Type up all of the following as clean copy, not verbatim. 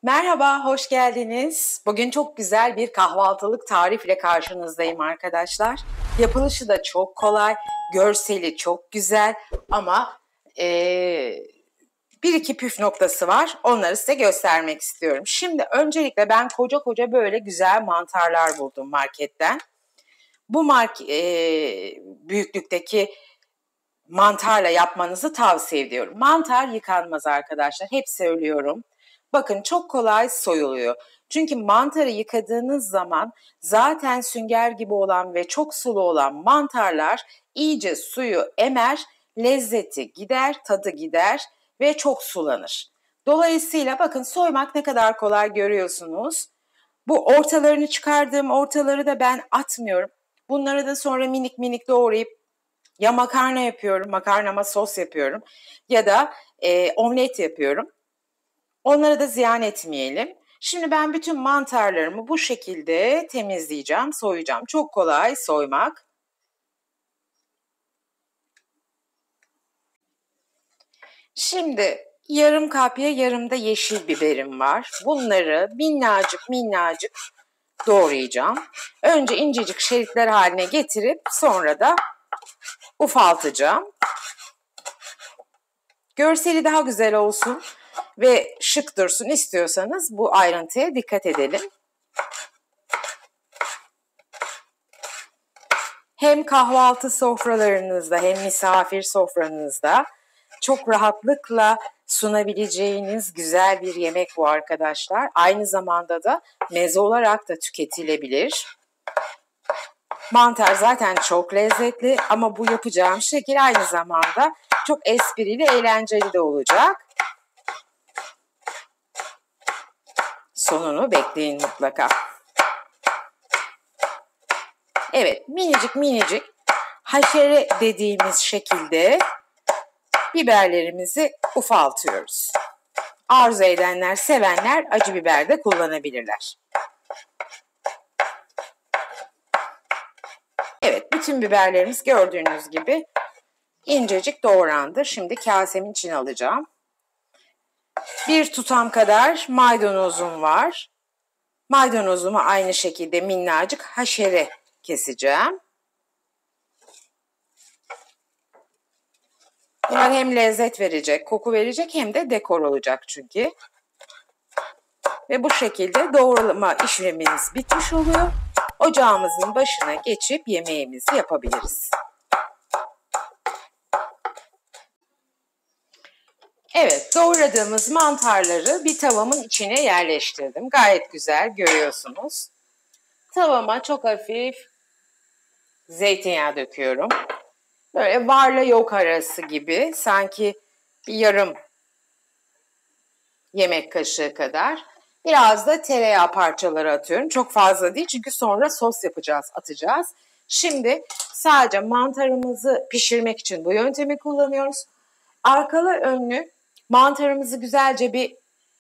Merhaba, hoş geldiniz. Bugün çok güzel bir kahvaltılık tarifle karşınızdayım arkadaşlar. Yapılışı da çok kolay, görseli çok güzel ama bir iki püf noktası var. Onları size göstermek istiyorum. Şimdi öncelikle ben koca böyle güzel mantarlar buldum marketten. Bu büyüklükteki mantarla yapmanızı tavsiye ediyorum. Mantar yıkanmaz arkadaşlar. Hep söylüyorum. Bakın çok kolay soyuluyor. Çünkü mantarı yıkadığınız zaman zaten sünger gibi olan ve çok sulu olan mantarlar iyice suyu emer, lezzeti gider, tadı gider ve çok sulanır. Dolayısıyla bakın soymak ne kadar kolay görüyorsunuz. Bu ortalarını çıkardığım ortaları da ben atmıyorum. Bunları da sonra minik minik doğrayıp ya makarna yapıyorum, makarnama sos yapıyorum ya da omlet yapıyorum. Onları da ziyan etmeyelim. Şimdi ben bütün mantarlarımı bu şekilde temizleyeceğim, soyacağım. Çok kolay soymak. Şimdi yarım kapya yarım da yeşil biberim var. Bunları minnacık doğrayacağım. Önce incecik şeritler haline getirip sonra da ufaltacağım. Görseli daha güzel olsun ve şık dursun istiyorsanız bu ayrıntıya dikkat edelim. Hem kahvaltı sofralarınızda hem misafir sofranızda çok rahatlıkla sunabileceğiniz güzel bir yemek bu arkadaşlar. Aynı zamanda da meze olarak da tüketilebilir. Mantar zaten çok lezzetli ama bu yapacağım şekil aynı zamanda çok esprili, eğlenceli de olacak. Sonunu bekleyin mutlaka. Evet, minicik haşere dediğimiz şekilde biberlerimizi ufaltıyoruz. Arzu edenler, sevenler acı biber de kullanabilirler. Evet, bütün biberlerimiz gördüğünüz gibi incecik doğrandı. Şimdi kasemin içine alacağım. Bir tutam kadar maydanozum var. Maydanozumu aynı şekilde minnacık haşere keseceğim. Bunlar hem lezzet verecek, koku verecek hem de dekor olacak çünkü. Ve bu şekilde doğrama işlemimiz bitmiş oluyor. Ocağımızın başına geçip yemeğimizi yapabiliriz. Evet, doğradığımız mantarları bir tavamın içine yerleştirdim. Gayet güzel görüyorsunuz. Tavama çok hafif zeytinyağı döküyorum. Böyle varla yok arası gibi, sanki bir yarım yemek kaşığı kadar. Biraz da tereyağı parçaları atıyorum. Çok fazla değil çünkü sonra sos yapacağız, atacağız. Şimdi sadece mantarımızı pişirmek için bu yöntemi kullanıyoruz. Arkalı önlü mantarımızı güzelce bir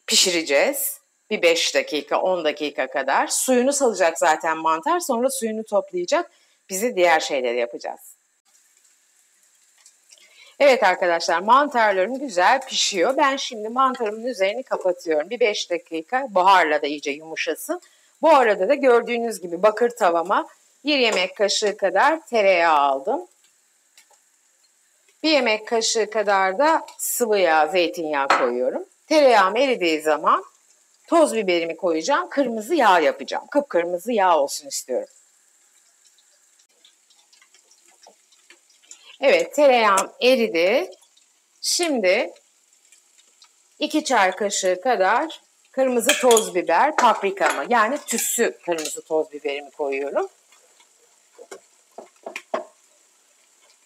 pişireceğiz. Bir 5 dakika, 10 dakika kadar. Suyunu salacak zaten mantar. Sonra suyunu toplayacak. Bizi diğer şeyleri yapacağız. Evet arkadaşlar, mantarlarım güzel pişiyor. Ben şimdi mantarımın üzerini kapatıyorum. Bir 5 dakika buharla da iyice yumuşasın. Bu arada da gördüğünüz gibi bakır tavama 1 yemek kaşığı kadar tereyağı aldım. 1 yemek kaşığı kadar da sıvı yağ, zeytinyağı koyuyorum. Tereyağım eridiği zaman toz biberimi koyacağım. Kırmızı yağ yapacağım. Kıpkırmızı yağ olsun istiyorum. Evet, tereyağım eridi. Şimdi 2 çay kaşığı kadar kırmızı toz biber, paprikamı yani tütsü kırmızı toz biberimi koyuyorum.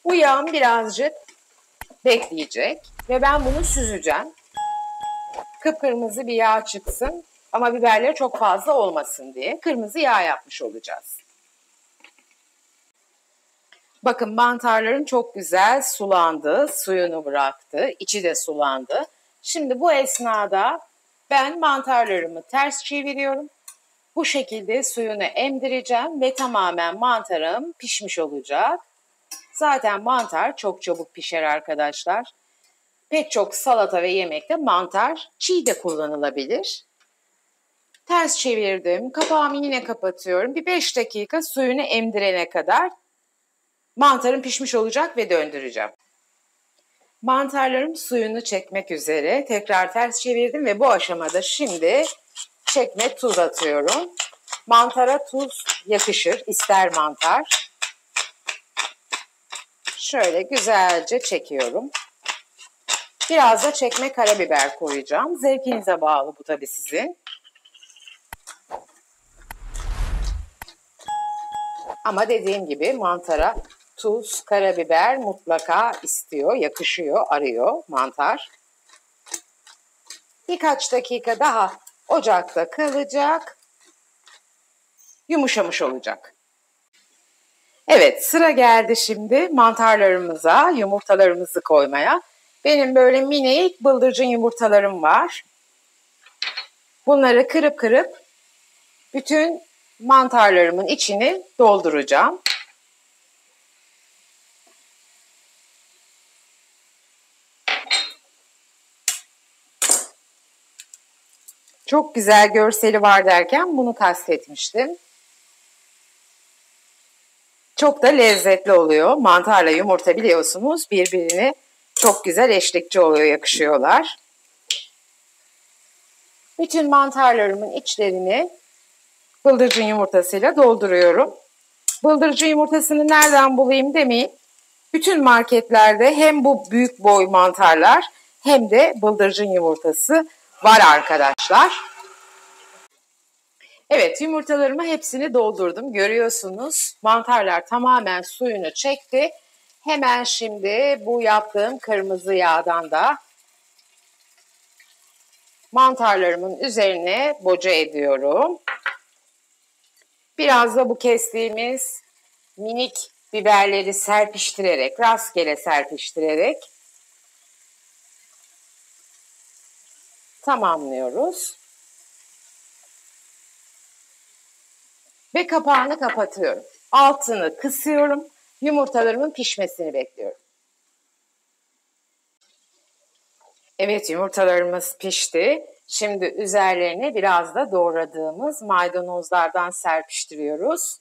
Bu yağım birazcık bekleyecek ve ben bunu süzeceğim. Kıpkırmızı bir yağ çıksın ama biberleri çok fazla olmasın diye kırmızı yağ yapmış olacağız. Bakın mantarlarım çok güzel sulandı, suyunu bıraktı, içi de sulandı. Şimdi bu esnada ben mantarlarımı ters çeviriyorum. Bu şekilde suyunu emdireceğim ve tamamen mantarım pişmiş olacak. Zaten mantar çok çabuk pişer arkadaşlar. Pek çok salata ve yemekte mantar çiğ de kullanılabilir. Ters çevirdim. Kapağımı yine kapatıyorum. Bir 5 dakika suyunu emdirene kadar mantarım pişmiş olacak ve döndüreceğim. Mantarlarım suyunu çekmek üzere. Tekrar ters çevirdim ve bu aşamada şimdi çekme tuz atıyorum. Mantara tuz yakışır, ister mantar. Şöyle güzelce çekiyorum. Biraz da çekme karabiber koyacağım. Zevkinize bağlı bu tabii sizin. Ama dediğim gibi mantara tuz, karabiber mutlaka istiyor, yakışıyor, arıyor mantar. Birkaç dakika daha ocakta kalacak, yumuşamış olacak. Evet, sıra geldi şimdi mantarlarımıza, yumurtalarımızı koymaya. Benim böyle minik bıldırcın yumurtalarım var. Bunları kırıp kırıp bütün mantarlarımın içini dolduracağım. Çok güzel görseli var derken bunu kastetmiştim. Çok da lezzetli oluyor. Mantarla yumurta biliyorsunuz birbirine çok güzel eşlikçi oluyor, yakışıyorlar. Bütün mantarlarımın içlerini bıldırcın yumurtasıyla dolduruyorum. Bıldırcın yumurtasını nereden bulayım demeyin. Bütün marketlerde hem bu büyük boy mantarlar hem de bıldırcın yumurtası var arkadaşlar. Evet, yumurtalarımı hepsini doldurdum. Görüyorsunuz mantarlar tamamen suyunu çekti. Hemen şimdi bu yaptığım kırmızı yağdan da mantarlarımın üzerine boca ediyorum. Biraz da bu kestiğimiz minik biberleri serpiştirerek, rastgele serpiştirerek tamamlıyoruz. Ve kapağını kapatıyorum. Altını kısıyorum. Yumurtalarımın pişmesini bekliyorum. Evet, yumurtalarımız pişti. Şimdi üzerlerine biraz da doğradığımız maydanozlardan serpiştiriyoruz.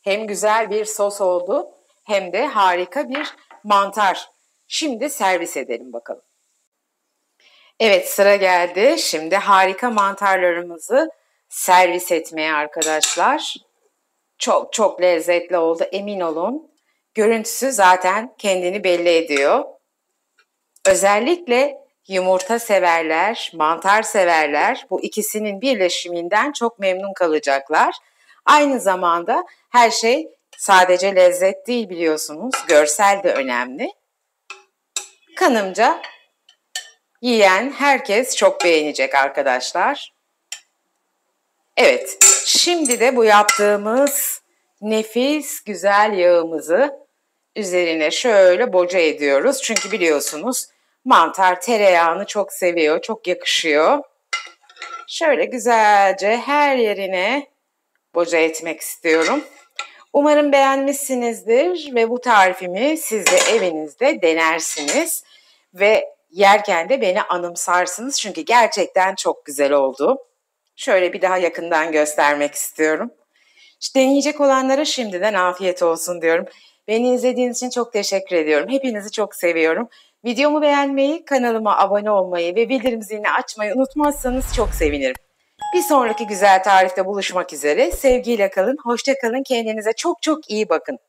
Hem güzel bir sos oldu hem de harika bir mantar. Şimdi servis edelim bakalım. Evet, sıra geldi. Şimdi harika mantarlarımızı servis etmeye arkadaşlar. Çok çok lezzetli oldu, emin olun. Görüntüsü zaten kendini belli ediyor. Özellikle yumurta severler, mantar severler bu ikisinin birleşiminden çok memnun kalacaklar. Aynı zamanda her şey sadece lezzet değil biliyorsunuz, görsel de önemli. Kanımca yiyen herkes çok beğenecek arkadaşlar. Evet, şimdi de bu yaptığımız nefis güzel yağımızı üzerine şöyle boca ediyoruz. Çünkü biliyorsunuz mantar tereyağını çok seviyor, çok yakışıyor. Şöyle güzelce her yerine boca etmek istiyorum. Umarım beğenmişsinizdir ve bu tarifimi siz de evinizde denersiniz. Ve yerken de beni anımsarsınız çünkü gerçekten çok güzel oldu. Şöyle bir daha yakından göstermek istiyorum. İşte deneyecek olanlara şimdiden afiyet olsun diyorum. Beni izlediğiniz için çok teşekkür ediyorum. Hepinizi çok seviyorum. Videomu beğenmeyi, kanalıma abone olmayı ve bildirim zilini açmayı unutmazsanız çok sevinirim. Bir sonraki güzel tarifte buluşmak üzere. Sevgiyle kalın, hoşça kalın, kendinize çok çok iyi bakın.